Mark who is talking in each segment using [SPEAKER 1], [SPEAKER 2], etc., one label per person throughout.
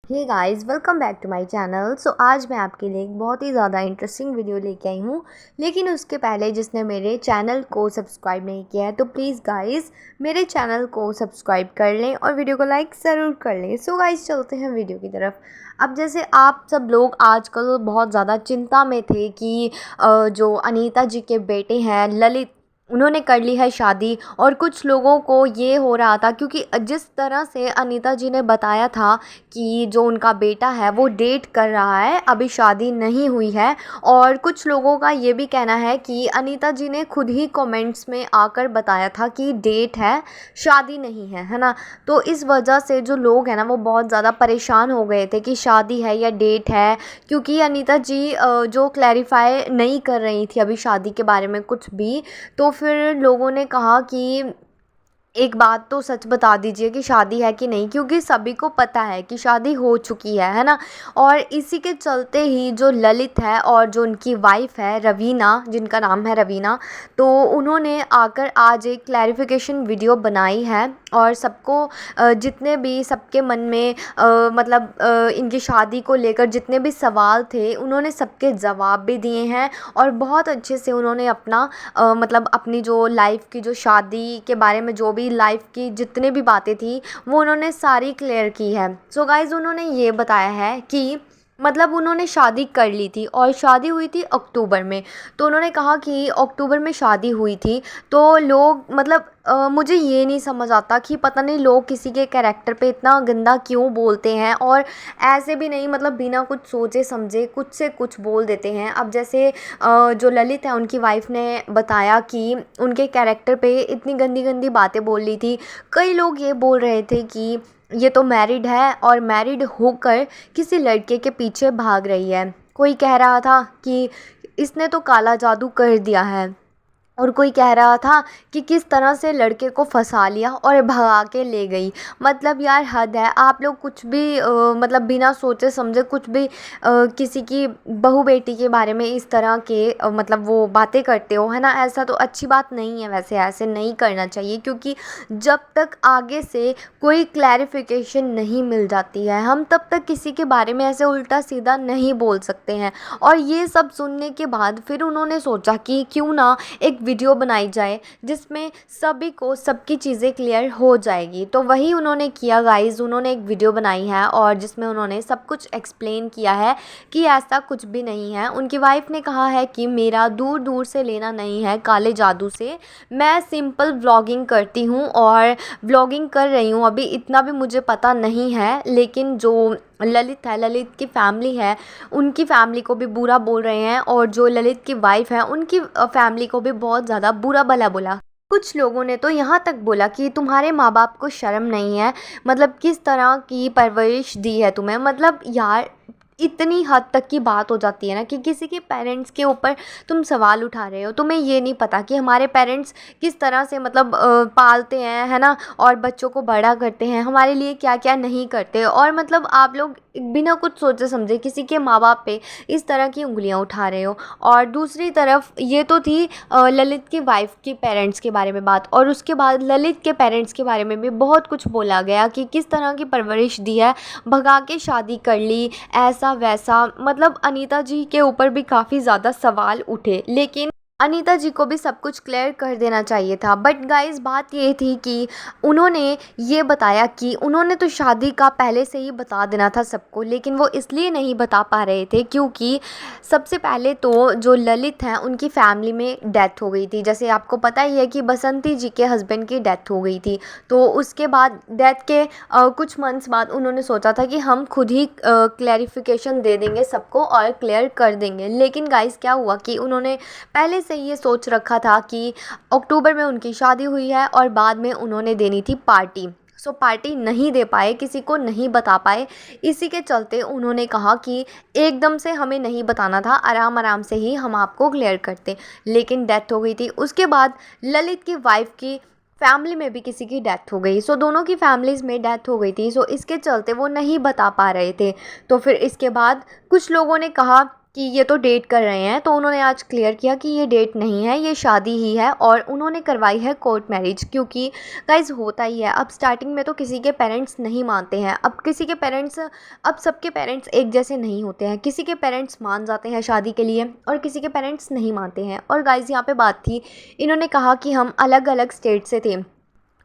[SPEAKER 1] Hey guys, welcome back to my channel. आज मैं आपके लिए एक बहुत ही ज़्यादा इंटरेस्टिंग वीडियो लेके आई हूँ। लेकिन उसके पहले जिसने मेरे चैनल को सब्सक्राइब नहीं किया है तो प्लीज़ गाइस मेरे चैनल को सब्सक्राइब कर लें और वीडियो को लाइक ज़रूर कर लें। गाइस चलते हैं वीडियो की तरफ। अब जैसे आप सब लोग आजकल बहुत ज़्यादा चिंता में थे कि जो अनीता जी के बेटे हैं ललित, उन्होंने कर ली है शादी। और कुछ लोगों को ये हो रहा था क्योंकि जिस तरह से अनीता जी ने बताया था कि जो उनका बेटा है वो डेट कर रहा है, अभी शादी नहीं हुई है। और कुछ लोगों का ये भी कहना है कि अनीता जी ने खुद ही कमेंट्स में आकर बताया था कि डेट है, शादी नहीं है ना। तो इस वजह से जो लोग हैं ना वो बहुत ज़्यादा परेशान हो गए थे कि शादी है या डेट है, क्योंकि अनीता जी जो क्लैरिफाई नहीं कर रही थी अभी शादी के बारे में कुछ भी। तो फिर लोगों ने कहा कि एक बात तो सच बता दीजिए कि शादी है कि नहीं, क्योंकि सभी को पता है कि शादी हो चुकी है ना। और इसी के चलते ही जो ललित है और जो उनकी वाइफ है रवीना, जिनका नाम है रवीना, तो उन्होंने आकर आज एक क्लैरिफिकेशन वीडियो बनाई है और सबको जितने भी सबके मन में मतलब इनकी शादी को लेकर जितने भी सवाल थे उन्होंने सबके जवाब भी दिए हैं। और बहुत अच्छे से उन्होंने अपना मतलब अपनी जो लाइफ की, जो शादी के बारे में जो भी लाइफ की जितने भी बातें थी वो उन्होंने सारी क्लियर की है। गाइज़ उन्होंने ये बताया है कि मतलब उन्होंने शादी कर ली थी और शादी हुई थी अक्टूबर में। तो उन्होंने कहा कि अक्टूबर में शादी हुई थी। तो लोग मतलब मुझे ये नहीं समझ आता कि पता नहीं लोग किसी के कैरेक्टर पे इतना गंदा क्यों बोलते हैं। और ऐसे भी नहीं, मतलब बिना कुछ सोचे समझे कुछ से कुछ बोल देते हैं। अब जैसे जो ललित है उनकी वाइफ ने बताया कि उनके कैरेक्टर पे इतनी गंदी गंदी बातें बोल ली थी। कई लोग ये बोल रहे थे कि ये तो मैरिड है और मैरिड होकर किसी लड़के के पीछे भाग रही है। कोई कह रहा था कि इसने तो काला जादू कर दिया है, और कोई कह रहा था कि किस तरह से लड़के को फंसा लिया और भगा के ले गई। मतलब यार हद है, आप लोग कुछ भी मतलब बिना सोचे समझे कुछ भी किसी की बहू बेटी के बारे में इस तरह के मतलब वो बातें करते हो, है ना। ऐसा तो अच्छी बात नहीं है, वैसे ऐसे नहीं करना चाहिए, क्योंकि जब तक आगे से कोई क्लैरिफिकेशन नहीं मिल जाती है हम तब तक किसी के बारे में ऐसे उल्टा सीधा नहीं बोल सकते हैं। और ये सब सुनने के बाद फिर उन्होंने सोचा कि क्यों ना एक वीडियो बनाई जाए जिसमें सभी को सबकी चीज़ें क्लियर हो जाएगी। तो वही उन्होंने किया गाइज़, उन्होंने एक वीडियो बनाई है और जिसमें उन्होंने सब कुछ एक्सप्लेन किया है कि ऐसा कुछ भी नहीं है। उनकी वाइफ ने कहा है कि मेरा दूर दूर से लेना नहीं है काले जादू से, मैं सिंपल व्लॉगिंग करती हूँ और व्लॉगिंग कर रही हूँ। अभी इतना भी मुझे पता नहीं है, लेकिन जो ललित है, ललित की फैमिली है, उनकी फैमिली को भी बुरा बोल रहे हैं और जो ललित की वाइफ है उनकी फैमिली को भी बहुत ज़्यादा बुरा भला बोला। कुछ लोगों ने तो यहाँ तक बोला कि तुम्हारे माँ बाप को शर्म नहीं है, मतलब किस तरह की परवरिश दी है तुम्हें। मतलब यार इतनी हद तक की बात हो जाती है ना कि किसी के पेरेंट्स के ऊपर तुम सवाल उठा रहे हो। तुम्हें ये नहीं पता कि हमारे पेरेंट्स किस तरह से मतलब पालते हैं, है ना, और बच्चों को बड़ा करते हैं, हमारे लिए क्या क्या नहीं करते। और मतलब आप लोग बिना कुछ सोचे समझे किसी के माँ बाप पे इस तरह की उंगलियां उठा रहे हो। और दूसरी तरफ ये तो थी ललित की वाइफ के पेरेंट्स के बारे में बात, और उसके बाद ललित के पेरेंट्स के बारे में भी बहुत कुछ बोला गया कि किस तरह की परवरिश दी है, भगा के शादी कर ली, ऐसा वैसा। मतलब अनीता जी के ऊपर भी काफ़ी ज़्यादा सवाल उठे, लेकिन अनीता जी को भी सब कुछ क्लियर कर देना चाहिए था। बट गाइस बात ये थी कि उन्होंने ये बताया कि उन्होंने तो शादी का पहले से ही बता देना था सबको, लेकिन वो इसलिए नहीं बता पा रहे थे क्योंकि सबसे पहले तो जो ललित हैं उनकी फैमिली में डेथ हो गई थी। जैसे आपको पता ही है कि बसंती जी के हस्बैंड की डेथ हो गई थी। तो उसके बाद डेथ के कुछ मंथ्स बाद उन्होंने सोचा था कि हम खुद ही क्लैरिफिकेशन दे देंगे सबको और क्लियर कर देंगे। लेकिन गाइस क्या हुआ कि उन्होंने पहले से ये सोच रखा था कि अक्टूबर में उनकी शादी हुई है और बाद में उन्होंने देनी थी पार्टी। पार्टी नहीं दे पाए, किसी को नहीं बता पाए। इसी के चलते उन्होंने कहा कि एकदम से हमें नहीं बताना था, आराम आराम से ही हम आपको क्लियर करते। लेकिन डेथ हो गई थी। उसके बाद ललित की वाइफ की फैमिली में भी किसी की डेथ हो गई। दोनों की फैमिलीज़ में डेथ हो गई थी। इसके चलते वो नहीं बता पा रहे थे। तो फिर इसके बाद कुछ लोगों ने कहा कि ये तो डेट कर रहे हैं, तो उन्होंने आज क्लियर किया कि ये डेट नहीं है, ये शादी ही है और उन्होंने करवाई है कोर्ट मैरिज। क्योंकि गाइज़ होता ही है, अब स्टार्टिंग में तो किसी के पेरेंट्स नहीं मानते हैं, अब किसी के पेरेंट्स, अब सबके पेरेंट्स एक जैसे नहीं होते हैं, किसी के पेरेंट्स मान जाते हैं शादी के लिए और किसी के पेरेंट्स नहीं मानते हैं। और गाइज़ यहाँ पे बात थी, इन्होंने कहा कि हम अलग अलग स्टेट से थे,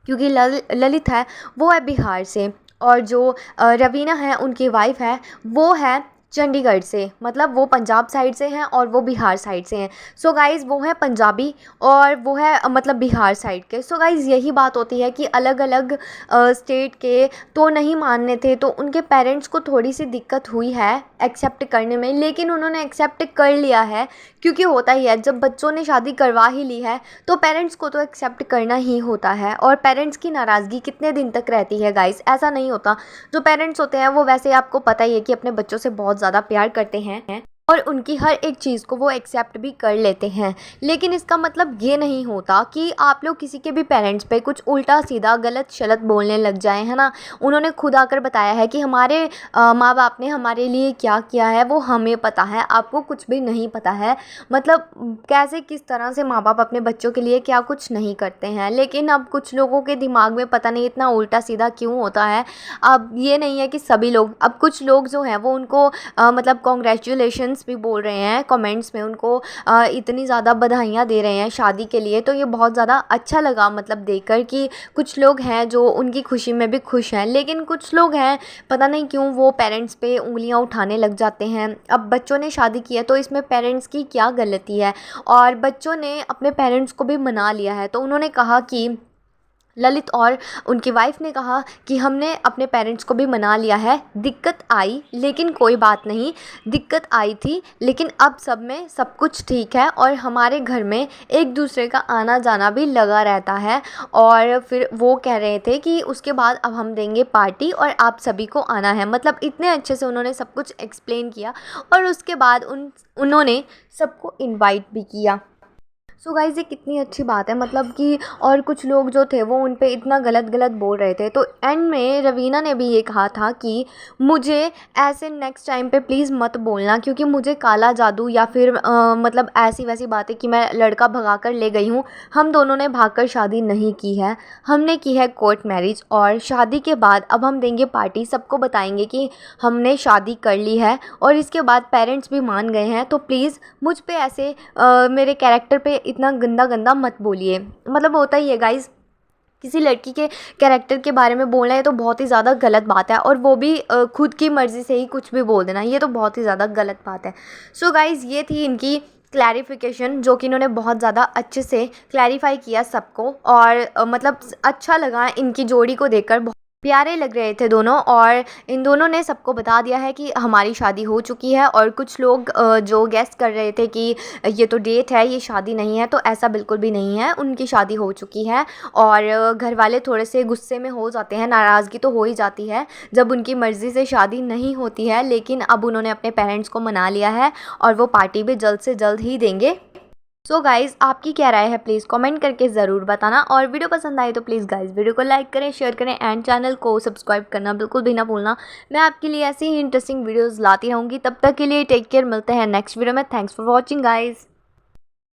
[SPEAKER 1] क्योंकि ललित है वो है बिहार से और जो रवीना है उनकी वाइफ है वो है चंडीगढ़ से, मतलब वो पंजाब साइड से हैं और वो बिहार साइड से हैं। सो गाइज़ वो है पंजाबी और वो है मतलब बिहार साइड के। सो गाइज़ यही बात होती है कि अलग अलग स्टेट के तो नहीं मानने थे, तो उनके पेरेंट्स को थोड़ी सी दिक्कत हुई है एक्सेप्ट करने में, लेकिन उन्होंने एक्सेप्ट कर लिया है। क्योंकि होता ही है, जब बच्चों ने शादी करवा ही ली है तो पेरेंट्स को तो एक्सेप्ट करना ही होता है। और पेरेंट्स की नाराज़गी कितने दिन तक रहती है गाइज़, ऐसा नहीं होता। जो पेरेंट्स होते हैं वो वैसे आपको पता ही है कि अपने बच्चों से बहुत ज़्यादा प्यार करते हैं और उनकी हर एक चीज़ को वो एक्सेप्ट भी कर लेते हैं। लेकिन इसका मतलब ये नहीं होता कि आप लोग किसी के भी पेरेंट्स पे कुछ उल्टा सीधा गलत शलत बोलने लग जाएं, है ना। उन्होंने खुद आकर बताया है कि हमारे माँ बाप ने हमारे लिए क्या किया है वो हमें पता है, आपको कुछ भी नहीं पता है। मतलब कैसे किस तरह से माँ बाप अपने बच्चों के लिए क्या कुछ नहीं करते हैं। लेकिन अब कुछ लोगों के दिमाग में पता नहीं इतना उल्टा सीधा क्यों होता है। अब ये नहीं है कि सभी लोग, अब कुछ लोग जो हैं वो उनको मतलब कॉन्ग्रेचुलेशंस भी बोल रहे हैं कमेंट्स में, उनको इतनी ज़्यादा बधाइयाँ दे रहे हैं शादी के लिए। तो ये बहुत ज़्यादा अच्छा लगा मतलब देखकर कि कुछ लोग हैं जो उनकी खुशी में भी खुश हैं। लेकिन कुछ लोग हैं पता नहीं क्यों वो पेरेंट्स पे उंगलियां उठाने लग जाते हैं। अब बच्चों ने शादी की है तो इसमें पेरेंट्स की क्या गलती है, और बच्चों ने अपने पेरेंट्स को भी मना लिया है। तो उन्होंने कहा कि ललित और उनकी वाइफ ने कहा कि हमने अपने पेरेंट्स को भी मना लिया है, दिक्कत आई लेकिन कोई बात नहीं, दिक्कत आई थी लेकिन अब सब में सब कुछ ठीक है और हमारे घर में एक दूसरे का आना जाना भी लगा रहता है। और फिर वो कह रहे थे कि उसके बाद अब हम देंगे पार्टी और आप सभी को आना है। मतलब इतने अच्छे से उन्होंने सब कुछ एक्सप्लेन किया और उसके बाद उन्होंने सबको इनवाइट भी किया। सो गाइज़ ये कितनी अच्छी बात है, मतलब कि और कुछ लोग जो थे वो उन पे इतना गलत गलत बोल रहे थे। तो एंड में रवीना ने भी ये कहा था कि मुझे ऐसे नेक्स्ट टाइम पे प्लीज़ मत बोलना, क्योंकि मुझे काला जादू या फिर मतलब ऐसी वैसी बातें कि मैं लड़का भगा कर ले गई हूँ, हम दोनों ने भागकर शादी नहीं की है, हमने की है कोर्ट मैरिज। और शादी के बाद अब हम देंगे पार्टी, सबको बताएंगे कि हमने शादी कर ली है और इसके बाद पेरेंट्स भी मान गए हैं। तो प्लीज़ मुझ पे ऐसे मेरे कैरेक्टर पे इतना गंदा गंदा मत बोलिए। मतलब होता ही है गाइज़, किसी लड़की के कैरेक्टर के बारे में बोलना है तो बहुत ही ज़्यादा गलत बात है, और वो भी खुद की मर्ज़ी से ही कुछ भी बोल देना, ये तो बहुत ही ज़्यादा गलत बात है। सो गाइज़ ये थी इनकी क्लैरिफिकेशन, जो कि इन्होंने बहुत ज़्यादा अच्छे से क्लैरिफाई किया सबको। और मतलब अच्छा लगा इनकी जोड़ी को देखकर, प्यारे लग रहे थे दोनों। और इन दोनों ने सबको बता दिया है कि हमारी शादी हो चुकी है। और कुछ लोग जो गेस कर रहे थे कि ये तो डेट है, ये शादी नहीं है, तो ऐसा बिल्कुल भी नहीं है, उनकी शादी हो चुकी है। और घर वाले थोड़े से गुस्से में हो जाते हैं, नाराज़गी तो हो ही जाती है जब उनकी मर्ज़ी से शादी नहीं होती है। लेकिन अब उन्होंने अपने पेरेंट्स को मना लिया है और वो पार्टी भी जल्द से जल्द ही देंगे। सो गाइज़ आपकी क्या राय है प्लीज़ कमेंट करके ज़रूर बताना। और वीडियो पसंद आए तो प्लीज़ गाइज़ वीडियो को लाइक करें, शेयर करें एंड चैनल को सब्सक्राइब करना बिल्कुल भी ना भूलना। मैं आपके लिए ऐसी ही इंटरेस्टिंग वीडियोज़ लाती रहूँगी। तब तक के लिए टेक केयर, मिलते हैं नेक्स्ट वीडियो में। Thanks for watching guys.